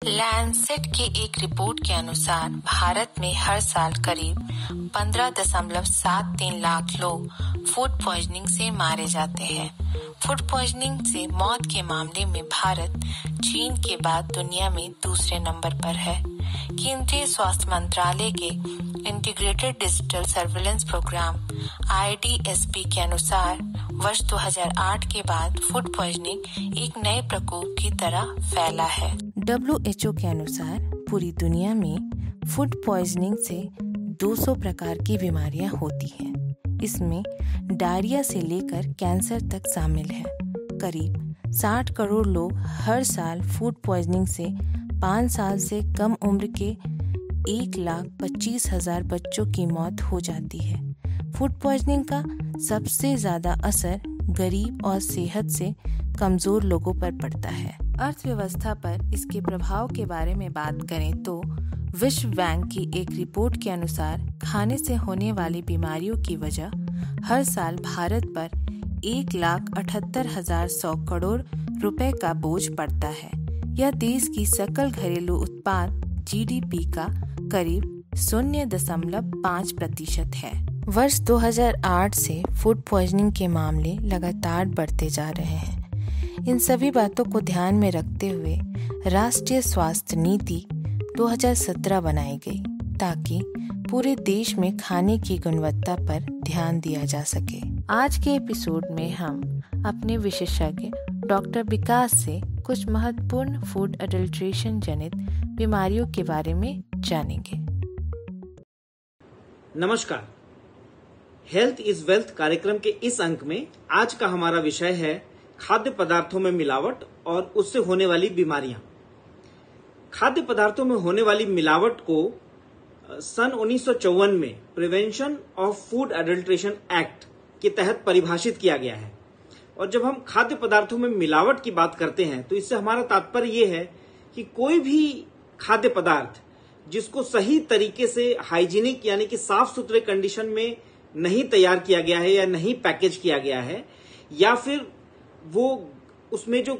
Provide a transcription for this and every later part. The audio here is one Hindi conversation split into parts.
लैंसेट की एक रिपोर्ट के अनुसार भारत में हर साल करीब 15.73 लाख लोग फूड पॉइजनिंग से मारे जाते हैं। फूड पॉइजनिंग से मौत के मामले में भारत चीन के बाद दुनिया में दूसरे नंबर पर है। केंद्रीय स्वास्थ्य मंत्रालय के integrated digital surveillance programme IDSP के अनुसार वर्ष 2008 के बाद फूड पॉइजनिंग एक नए प्रकोप की तरह फैला है। WHO के अनुसार पूरी दुनिया में फूड पॉइजनिंग से 200 प्रकार की बीमारियां होती हैं। इसमें डायरिया से लेकर कैंसर तक शामिल है। करीब 60 करोड़ लोग हर साल फूड पॉइजनिंग से 5 साल से कम उम्र के 1,25,000 बच्चों की मौत हो जाती है। फूड पॉइजनिंग का सबसे ज्यादा असर गरीब और सेहत से कमजोर लोगों पर पड़ता है। अर्थव्यवस्था पर इसके प्रभाव के बारे में बात करें तो विश्व बैंक की एक रिपोर्ट के अनुसार खाने से होने वाली बीमारियों की वजह हर साल भारत पर 1,78,100 करोड़ रुपए का बोझ पड़ता है। यह देश की सकल घरेलू उत्पाद GDP का करीब 0.5% है। वर्ष 2008 से फूड पॉइजनिंग के मामले लगातार बढ़ते जा रहे हैं। इन सभी बातों को ध्यान में रखते हुए राष्ट्रीय स्वास्थ्य नीति 2017 बनाई गई ताकि पूरे देश में खाने की गुणवत्ता पर ध्यान दिया जा सके। आज के एपिसोड में हम अपने विशेषज्ञ डॉक्टर विकास से कुछ महत्वपूर्ण फूड अडल्ट्रेशन जनित बीमारियों के बारे में जानेंगे। नमस्कार, हेल्थ इज वेल्थ कार्यक्रम के इस अंक में आज का हमारा विषय है खाद्य पदार्थों में मिलावट और उससे होने वाली बीमारियां। खाद्य पदार्थों में होने वाली मिलावट को सन 1954 में prevention of food adulteration act के तहत परिभाषित किया गया है। और जब हम खाद्य पदार्थों में मिलावट की बात करते हैं तो इससे हमारा तात्पर्य यह है कि कोई भी खाद्य पदार्थ जिसको सही तरीके से हाइजीनिक यानी कि साफ सुथरे कंडीशन में नहीं तैयार किया गया है या नहीं पैकेज किया गया है, या फिर वो उसमें जो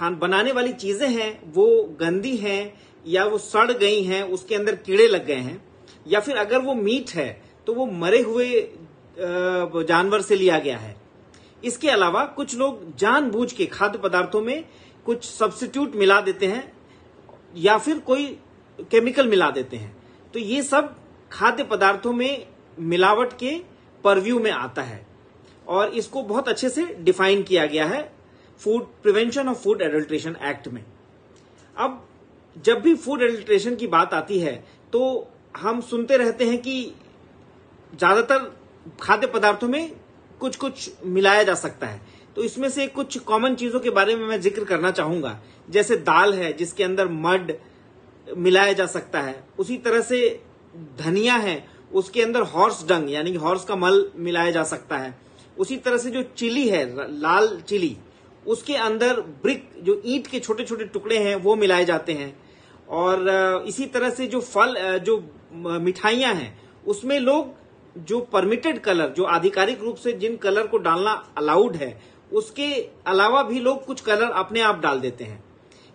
बनाने वाली चीजें हैं वो गंदी हैं या वो सड़ गई हैं, उसके अंदर कीड़े लग गए हैं, या फिर अगर वो मीट है तो वो मरे हुए जानवर से लिया गया है। इसके अलावा कुछ लोग जानबूझ के खाद्य पदार्थों में कुछ सब्स्टिट्यूट मिला देते हैं या फिर कोई केमिकल मिला देते हैं। तो ये सब खाद्य पदार्थों में मिलावट के परव्यू में आता है और इसको बहुत अच्छे से डिफाइन किया गया है food prevention of food adulteration act में। अब जब भी फूड एडल्ट्रेशन की बात आती है तो हम सुनते रहते हैं कि ज्यादातर खाद्य पदार्थों में कुछ कुछ मिलाया जा सकता है। तो इसमें से कुछ कॉमन चीजों के बारे में मैं जिक्र करना चाहूंगा। जैसे दाल है जिसके अंदर मड मिलाया जा सकता है, उसी तरह से धनिया है उसके अंदर हॉर्स डंग यानी कि हॉर्स का मल मिलाया जा सकता है। उसी तरह से जो चिली है, लाल चिली, उसके अंदर ब्रिक जो ईंट के छोटे छोटे टुकड़े हैं वो मिलाए जाते हैं। और इसी तरह से जो फल जो मिठाइयां हैं उसमें लोग जो परमिटेड कलर, जो आधिकारिक रूप से जिन कलर को डालना अलाउड है, उसके अलावा भी लोग कुछ कलर अपने आप डाल देते हैं।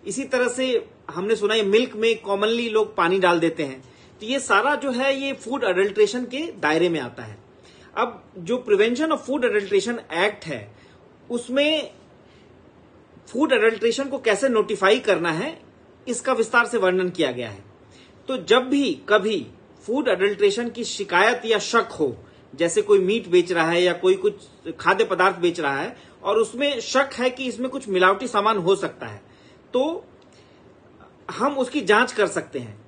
इसी तरह से हमने सुना है मिल्क में कॉमनली लोग पानी डाल देते हैं। तो ये सारा जो है ये फूड अडल्ट्रेशन के दायरे में आता है। अब जो prevention of food adulteration act है उसमें फूड अडल्ट्रेशन को कैसे नोटिफाई करना है इसका विस्तार से वर्णन किया गया है। तो जब भी कभी फूड अडल्ट्रेशन की शिकायत या शक हो, जैसे कोई मीट बेच रहा है या कोई कुछ खाद्य पदार्थ बेच रहा है और उसमें शक है कि इसमें कुछ मिलावटी सामान हो सकता है, तो हम उसकी जांच कर सकते हैं।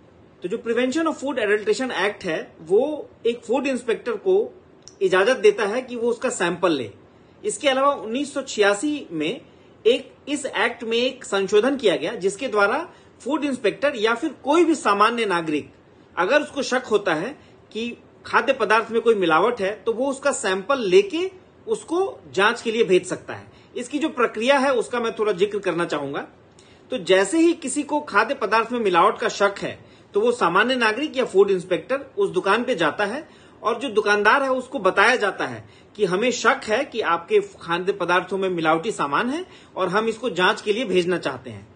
तो जो prevention of food adulteration act है वो एक फूड इंस्पेक्टर को इजाजत देता है कि वो उसका सैंपल ले। इसके अलावा 1986 में इस एक्ट में एक संशोधन किया गया जिसके द्वारा फूड इंस्पेक्टर या फिर कोई भी सामान्य नागरिक अगर उसको शक होता है कि खाद्य पदार्थ में कोई मिलावट है तो वो उसका सैंपल लेके उसको जांच के लिए भेज सकता है। इसकी जो प्रक्रिया है उसका मैं थोड़ा जिक्र करना चाहूंगा। तो जैसे ही किसी को खाद्य पदार्थ में मिलावट का शक है तो वो सामान्य नागरिक या फूड इंस्पेक्टर उस दुकान पे जाता है और जो दुकानदार है उसको बताया जाता है कि हमें शक है कि आपके खाद्य पदार्थों में मिलावटी सामान है और हम इसको जांच के लिए भेजना चाहते हैं।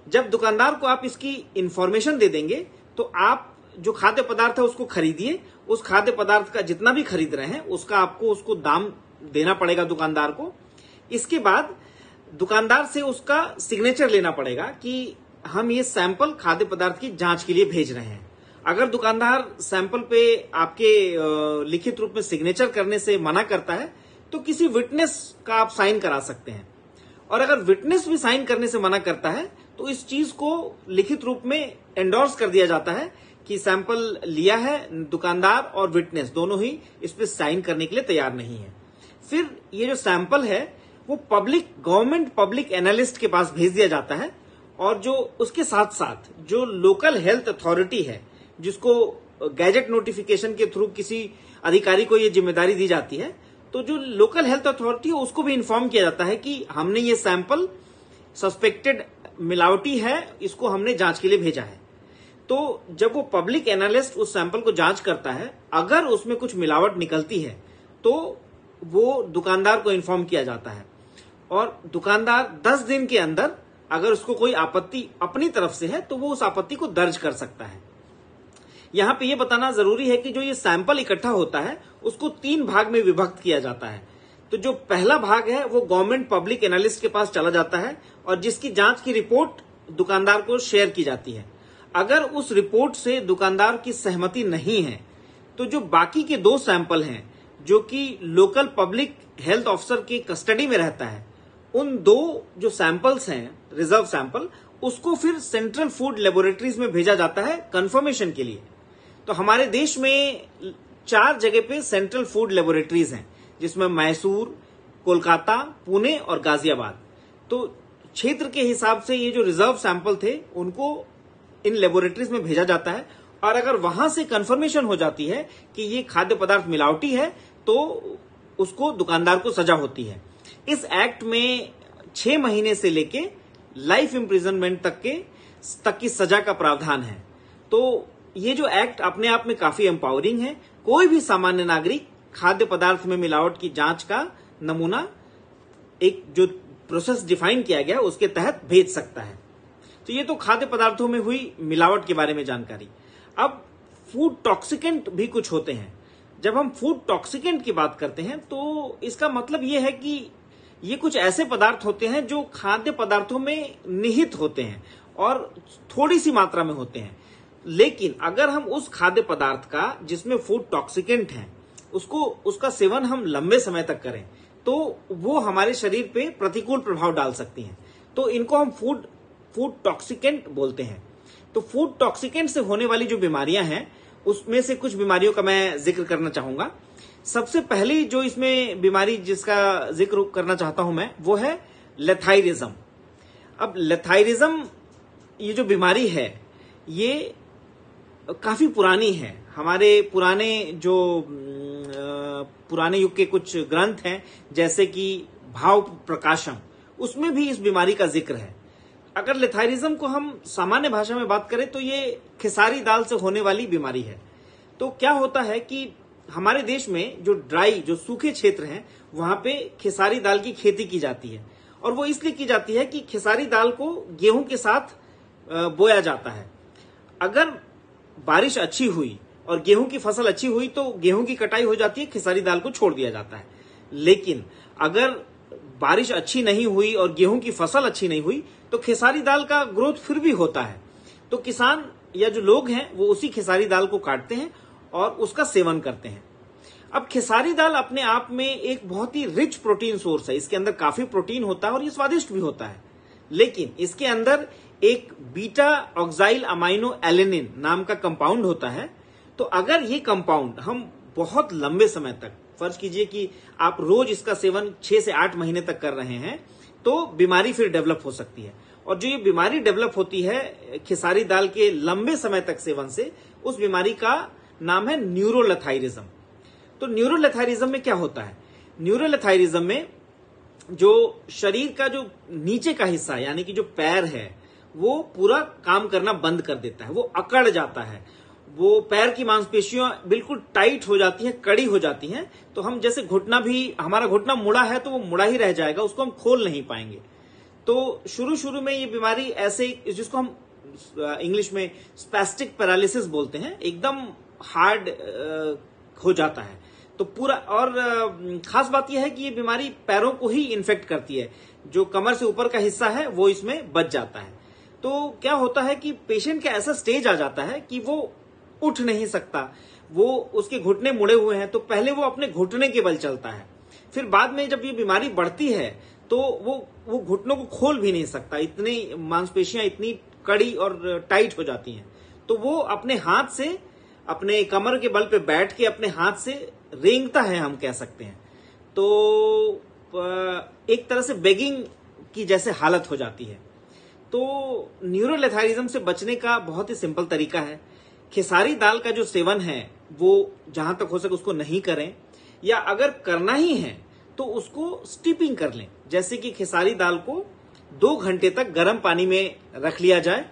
जब दुकानदार को आप इसकी इंफॉर्मेशन दे देंगे तो आप जो खाद्य पदार्थ है उसको खरीदिए, उस खाद्य पदार्थ का जितना भी खरीद रहे हैं उसका आपको उसको दाम देना पड़ेगा दुकानदार को। इसके बाद दुकानदार से उसका सिग्नेचर लेना पड़ेगा कि हम ये सैंपल खाद्य पदार्थ की जांच के लिए भेज रहे हैं। अगर दुकानदार सैंपल पे आपके लिखित रूप में सिग्नेचर करने से मना करता है तो किसी विटनेस का आप साइन करा सकते हैं, और अगर विटनेस भी साइन करने से मना करता है तो इस चीज को लिखित रूप में एंडोर्स कर दिया जाता है कि सैंपल लिया है, दुकानदार और विटनेस दोनों ही इस पे साइन करने के लिए तैयार नहीं है। फिर ये जो सैंपल है वो गवर्नमेंट पब्लिक एनालिस्ट के पास भेज दिया जाता है, और जो उसके साथ साथ जो लोकल हेल्थ अथॉरिटी है जिसको गैजेट नोटिफिकेशन के थ्रू किसी अधिकारी को ये जिम्मेदारी दी जाती है, तो जो लोकल हेल्थ अथॉरिटी है उसको भी इन्फॉर्म किया जाता है कि हमने ये सैंपल सस्पेक्टेड मिलावटी है, इसको हमने जांच के लिए भेजा है। तो जब वो पब्लिक एनालिस्ट उस सैंपल को जांच करता है, अगर उसमें कुछ मिलावट निकलती है तो वो दुकानदार को इन्फॉर्म किया जाता है, और दुकानदार 10 दिन के अंदर अगर उसको कोई आपत्ति अपनी तरफ से है तो वो उस आपत्ति को दर्ज कर सकता है। यहां पे ये बताना जरूरी है कि जो ये सैंपल इकट्ठा होता है उसको 3 भाग में विभक्त किया जाता है। तो जो पहला भाग है वो गवर्नमेंट पब्लिक एनालिस्ट के पास चला जाता है, और जिसकी जांच की रिपोर्ट दुकानदार को शेयर की जाती है। अगर उस रिपोर्ट से दुकानदार की सहमति नहीं है तो जो बाकी के 2 सैंपल हैं जो कि लोकल पब्लिक हेल्थ ऑफिसर की कस्टडी में रहता है, उन 2 जो सैंपल्स हैं रिजर्व सैंपल, उसको फिर सेंट्रल फूड लेबोरेटरीज में भेजा जाता है कंफर्मेशन के लिए। तो हमारे देश में 4 जगह पे सेंट्रल फूड लेबोरेटरीज हैं, जिसमें मैसूर, कोलकाता, पुणे और गाजियाबाद। तो क्षेत्र के हिसाब से ये जो रिजर्व सैंपल थे उनको इन लेबोरेटरीज में भेजा जाता है, और अगर वहां से कंफर्मेशन हो जाती है कि ये खाद्य पदार्थ मिलावटी है तो उसको दुकानदार को सजा होती है। इस एक्ट में 6 महीने से लेके लाइफ इम्प्रिजनमेंट तक की सजा का प्रावधान है। तो ये जो एक्ट अपने आप में काफी एम्पावरिंग है। कोई भी सामान्य नागरिक खाद्य पदार्थ में मिलावट की जांच का नमूना एक जो प्रोसेस डिफाइन किया गया उसके तहत भेज सकता है। तो ये तो खाद्य पदार्थों में हुई मिलावट के बारे में जानकारी। अब फूड टॉक्सिकेंट भी कुछ होते हैं। जब हम फूड टॉक्सिकेंट की बात करते हैं तो इसका मतलब ये है कि ये कुछ ऐसे पदार्थ होते हैं जो खाद्य पदार्थों में निहित होते हैं और थोड़ी सी मात्रा में होते हैं, लेकिन अगर हम उस खाद्य पदार्थ का जिसमें फूड टॉक्सिकेंट है उसका सेवन हम लंबे समय तक करें तो वो हमारे शरीर पे प्रतिकूल प्रभाव डाल सकती हैं। तो इनको हम फूड टॉक्सिकेंट बोलते हैं। तो फूड टॉक्सिकेंट से होने वाली जो बीमारियां हैं उसमें से कुछ बीमारियों का मैं जिक्र करना चाहूंगा। सबसे पहली जो इसमें बीमारी जिसका जिक्र करना चाहता हूं मैं वो है लेथाइरिज्म। अब लेथाइरिज्म ये जो बीमारी है ये काफी पुरानी है। हमारे पुराने युग के कुछ ग्रंथ हैं जैसे कि भाव प्रकाशम, उसमें भी इस बीमारी का जिक्र है। अगर लेथाइरिज्म को हम सामान्य भाषा में बात करें तो ये खेसारी दाल से होने वाली बीमारी है। तो क्या होता है कि हमारे देश में जो सूखे क्षेत्र हैं वहां पे खेसारी दाल की खेती की जाती है, और वो इसलिए की जाती है कि खेसारी दाल को गेहूं के साथ बोया जाता है। अगर बारिश अच्छी हुई और गेहूं की फसल अच्छी हुई तो गेहूं की कटाई हो जाती है, खेसारी दाल को छोड़ दिया जाता है। लेकिन अगर बारिश अच्छी नहीं हुई और गेहूं की फसल अच्छी नहीं हुई तो खेसारी दाल का ग्रोथ फिर भी होता है। तो किसान या जो लोग हैं वो उसी खेसारी दाल को काटते हैं और उसका सेवन करते हैं। अब खेसारी दाल अपने आप में एक बहुत ही रिच प्रोटीन सोर्स है। इसके अंदर काफी प्रोटीन होता है और ये स्वादिष्ट भी होता है, लेकिन इसके अंदर एक बीटा ऑक्साइल अमाइनो एलेनिन नाम का कंपाउंड होता है। तो अगर ये कंपाउंड हम बहुत लंबे समय तक, फर्ज कीजिए कि आप रोज इसका सेवन 6 से 8 महीने तक कर रहे हैं, तो बीमारी फिर डेवलप हो सकती है। और जो ये बीमारी डेवलप होती है खेसारी दाल के लंबे समय तक सेवन से, उस बीमारी का नाम है न्यूरोलेथाइरिज्म। तो न्यूरोलेथाइरिज्म में क्या होता है? न्यूरोलेथाइरिज्म में जो शरीर का जो नीचे का हिस्सा यानी कि जो पैर है वो पूरा काम करना बंद कर देता है, वो अकड़ जाता है, वो पैर की मांसपेशियां बिल्कुल टाइट हो जाती हैं, कड़ी हो जाती हैं। तो हम जैसे हमारा घुटना मुड़ा है तो वो मुड़ा ही रह जाएगा, उसको हम खोल नहीं पाएंगे। तो शुरू में ये बीमारी ऐसे, जिसको हम इंग्लिश में स्पैस्टिक पैरालिसिस बोलते हैं, एकदम हार्ड हो जाता है। तो पूरा, और खास बात यह है कि ये बीमारी पैरों को ही इन्फेक्ट करती है, जो कमर से ऊपर का हिस्सा है वो इसमें बच जाता है। तो क्या होता है कि पेशेंट का ऐसा स्टेज आ जाता है कि वो उठ नहीं सकता, वो उसके घुटने मुड़े हुए हैं, तो पहले वो अपने घुटने के बल चलता है, फिर बाद में जब ये बीमारी बढ़ती है तो वो घुटनों को खोल भी नहीं सकता, इतनी मांसपेशियां इतनी कड़ी और टाइट हो जाती हैं। तो वो अपने हाथ से, अपने कमर के बल पे बैठ के अपने हाथ से रेंगता है, हम कह सकते हैं। तो एक तरह से बेगिंग की जैसे हालत हो जाती है। तो न्यूरोलेथारिज्म से बचने का बहुत ही सिंपल तरीका है, खेसारी दाल का जो सेवन है वो जहां तक हो सके उसको नहीं करें, या अगर करना ही है तो उसको स्टीपिंग कर लें। जैसे कि खेसारी दाल को 2 घंटे तक गर्म पानी में रख लिया जाए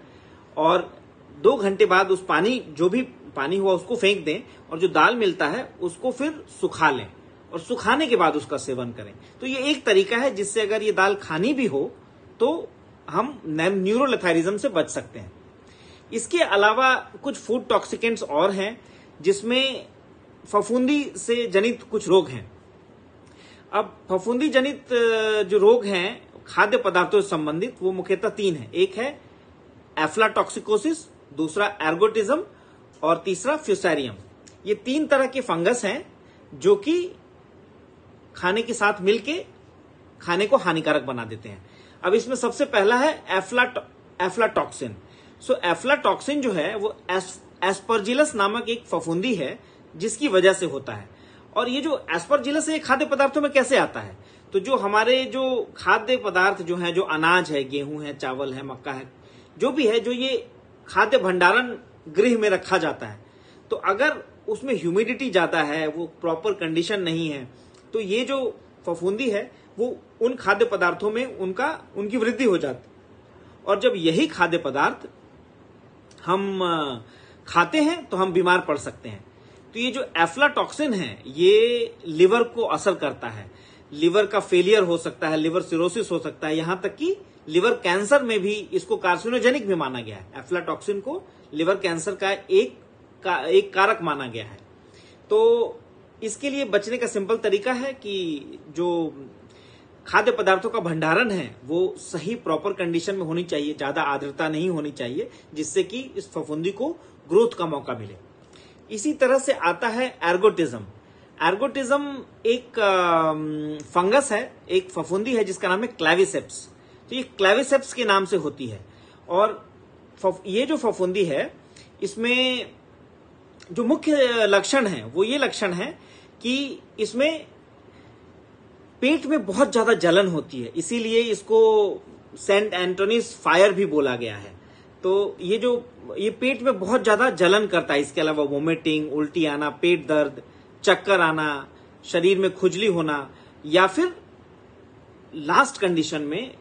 और 2 घंटे बाद उस पानी, जो भी पानी हुआ उसको फेंक दें, और जो दाल मिलता है उसको फिर सुखा लें और सुखाने के बाद उसका सेवन करें। तो ये एक तरीका है जिससे अगर ये दाल खानी भी हो तो हम न्यूरोलेथारिज्म से बच सकते हैं। इसके अलावा कुछ फूड टॉक्सिकेंट्स और हैं, जिसमें फफूंदी से जनित कुछ रोग हैं। अब फफूंदी जनित जो रोग हैं खाद्य पदार्थों से संबंधित, वो मुख्यतः 3 हैं। एक है एफ्लाटॉक्सिकोसिस, दूसरा एर्गोटिज्म और तीसरा फ्यूसेरियम। ये 3 तरह के फंगस हैं जो कि खाने के साथ मिलके खाने को हानिकारक बना देते हैं। अब इसमें सबसे पहला है एफ्लाटॉक्सिन। एफ्लाटॉक्सिन जो है वो एस्परजिलस नामक एक फफूंदी है जिसकी वजह से होता है। और ये जो एस्परजिलस है ये खाद्य पदार्थों में कैसे आता है? तो जो हमारे जो खाद्य पदार्थ जो है, जो अनाज है, गेहूं है, चावल है, मक्का है, जो भी है, जो ये खाद्य भंडारण गृह में रखा जाता है, तो अगर उसमें ह्यूमिडिटी ज्यादा है, वो प्रॉपर कंडीशन नहीं है, तो ये जो फफूंदी है वो उन खाद्य पदार्थों में उनकी वृद्धि हो जाती है। और जब यही खाद्य पदार्थ हम खाते हैं तो हम बीमार पड़ सकते हैं। तो ये जो एफ्लाटॉक्सिन है ये लिवर को असर करता है, लिवर का फेलियर हो सकता है, लिवर सिरोसिस हो सकता है, यहां तक कि लिवर कैंसर में भी इसको कार्सिनोजेनिक भी माना गया है। एफ्लाटॉक्सिन को लिवर कैंसर का एक कारक माना गया है। तो इसके लिए बचने का सिंपल तरीका है कि जो खाद्य पदार्थों का भंडारण है वो सही प्रॉपर कंडीशन में होनी चाहिए, ज्यादा आर्द्रता नहीं होनी चाहिए, जिससे कि इस फफूंदी को ग्रोथ का मौका मिले। इसी तरह से आता है एर्गोटिज्म। एर्गोटिज्म एक फंगस है, एक फफूंदी है जिसका नाम है क्लेविसेप्स। तो ये क्लेविसेप्स के नाम से होती है। और ये जो फफूंदी है इसमें जो मुख्य लक्षण है वो ये लक्षण है कि इसमें पेट में बहुत ज्यादा जलन होती है, इसीलिए इसको सेंट एंटोनीज फायर भी बोला गया है। तो ये पेट में बहुत ज्यादा जलन करता है। इसके अलावा वोमिटिंग, उल्टी आना, पेट दर्द, चक्कर आना, शरीर में खुजली होना, या फिर लास्ट कंडीशन में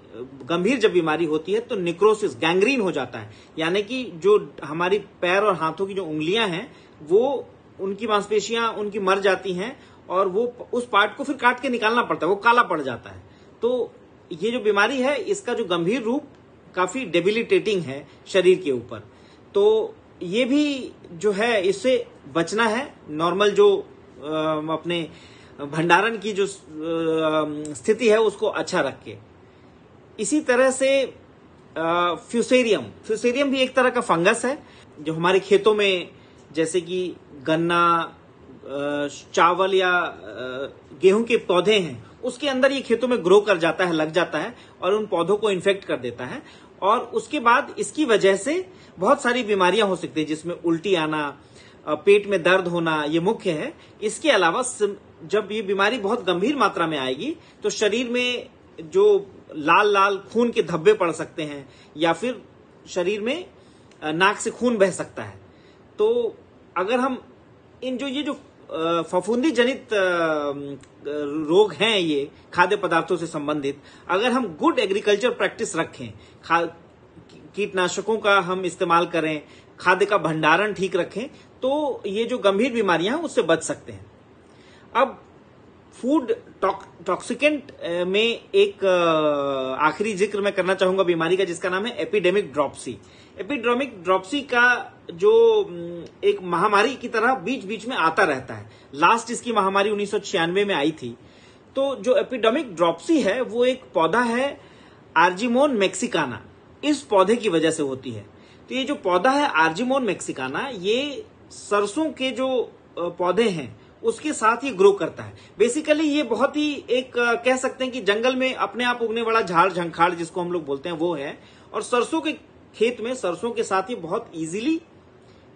गंभीर जब बीमारी होती है तो निक्रोसिस, गैंग्रीन हो जाता है। यानी कि जो हमारी पैर और हाथों की जो उंगलियां हैं वो उनकी मांसपेशियां उनकी मर जाती हैं और वो उस पार्ट को फिर काट के निकालना पड़ता है, वो काला पड़ जाता है। तो ये जो बीमारी है इसका जो गंभीर रूप काफी डेबिलिटेटिंग है शरीर के ऊपर। तो ये भी जो है इससे बचना है, नॉर्मल जो अपने भंडारण की जो स्थिति है उसको अच्छा रख के। इसी तरह से फ्यूसेरियम भी एक तरह का फंगस है जो हमारे खेतों में, जैसे कि गन्ना, चावल या गेहूं के पौधे हैं, उसके अंदर ये खेतों में ग्रो कर जाता है, लग जाता है और उन पौधों को इन्फेक्ट कर देता है। और उसके बाद इसकी वजह से बहुत सारी बीमारियां हो सकती है, जिसमें उल्टी आना, पेट में दर्द होना, ये मुख्य है। इसके अलावा जब ये बीमारी बहुत गंभीर मात्रा में आएगी तो शरीर में जो लाल लाल खून के धब्बे पड़ सकते हैं, या फिर शरीर में नाक से खून बह सकता है। तो अगर हम ये जो फफूंदी जनित रोग हैं, ये खाद्य पदार्थों से संबंधित, अगर हम गुड एग्रीकल्चर प्रैक्टिस रखें, कीटनाशकों का हम इस्तेमाल करें, खाद्य का भंडारण ठीक रखें, तो ये जो गंभीर बीमारियां हैं उससे बच सकते हैं। अब फूड टॉक्सिकेंट में एक आखिरी जिक्र मैं करना चाहूंगा बीमारी का, जिसका नाम है एपिडेमिक ड्रॉपसी। एपिडेमिक ड्रॉपसी का जो एक महामारी की तरह बीच बीच में आता रहता है। लास्ट इसकी महामारी 1996 में आई थी। तो जो एपिडेमिक ड्रॉपसी है वो एक पौधा है आर्जिमोन मैक्सिकाना, इस पौधे की वजह से होती है। तो ये जो पौधा है आर्जिमोन मैक्सिकाना, ये सरसों के जो पौधे हैं उसके साथ ये ग्रो करता है। बेसिकली ये बहुत ही एक कह सकते हैं कि जंगल में अपने आप उगने वाला झाड़ झंखाड़ जिसको हम लोग बोलते हैं वो है, और सरसों के खेत में सरसों के साथ ये बहुत इजीली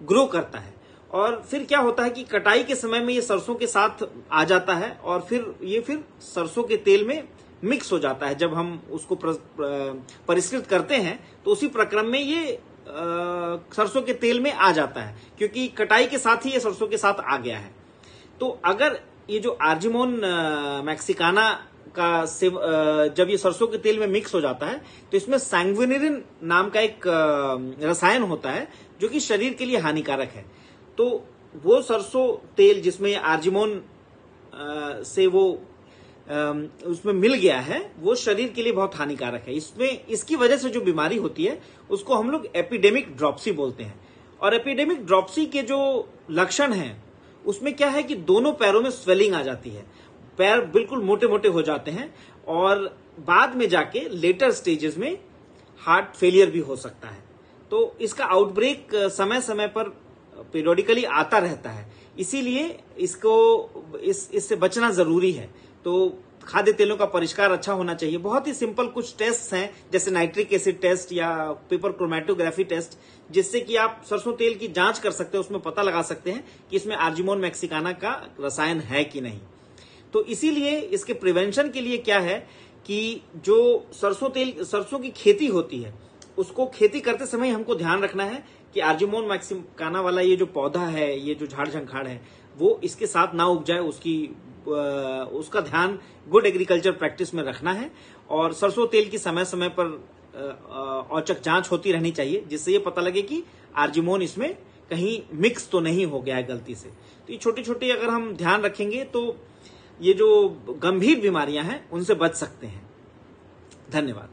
ग्रो करता है। और फिर क्या होता है कि कटाई के समय में ये सरसों के साथ आ जाता है और फिर सरसों के तेल में मिक्स हो जाता है। जब हम उसको परिष्कृत करते हैं तो उसी प्रक्रम में ये सरसों के तेल में आ जाता है, क्योंकि कटाई के साथ ही ये सरसों के साथ आ गया है। तो अगर ये जो आर्जिमोन मैक्सिकाना का जब ये सरसों के तेल में मिक्स हो जाता है तो इसमें सैंग्विनिरिन नाम का एक रसायन होता है जो कि शरीर के लिए हानिकारक है। तो वो सरसों तेल जिसमें आर्जिमोन से वो उसमें मिल गया है वो शरीर के लिए बहुत हानिकारक है। इसकी वजह से जो बीमारी होती है उसको हम लोग एपिडेमिक ड्रॉपसी बोलते हैं। और एपिडेमिक ड्रॉपसी के जो लक्षण हैं उसमें क्या है कि दोनों पैरों में स्वेलिंग आ जाती है, पैर बिल्कुल मोटे मोटे हो जाते हैं और बाद में जाके लेटर स्टेजेस में हार्ट फेलियर भी हो सकता है। तो इसका आउटब्रेक समय समय पर पीरियोडिकली आता रहता है, इसीलिए इससे बचना जरूरी है। तो खाद्य तेलों का परिष्कार अच्छा होना चाहिए। बहुत ही सिंपल कुछ टेस्ट हैं जैसे नाइट्रिक एसिड टेस्ट या पेपर क्रोमेटोग्राफी टेस्ट, जिससे कि आप सरसों तेल की जांच कर सकते हैं, उसमें पता लगा सकते हैं कि इसमें आर्जिमोन मैक्सिकाना का रसायन है कि नहीं। तो इसीलिए इसके प्रिवेंशन के लिए क्या है कि जो सरसों की खेती होती है उसको खेती करते समय हमको ध्यान रखना है कि आर्जिमोन मैक्सिकाना वाला ये जो पौधा है, ये जो झाड़ झंखाड़ है, वो इसके साथ ना उग जाए, उसका ध्यान गुड एग्रीकल्चर प्रैक्टिस में रखना है। और सरसों तेल की समय समय पर औचक जांच होती रहनी चाहिए, जिससे ये पता लगे कि आर्जिमोन इसमें कहीं मिक्स तो नहीं हो गया है गलती से। तो ये छोटी छोटी अगर हम ध्यान रखेंगे तो ये जो गंभीर बीमारियां हैं उनसे बच सकते हैं। धन्यवाद।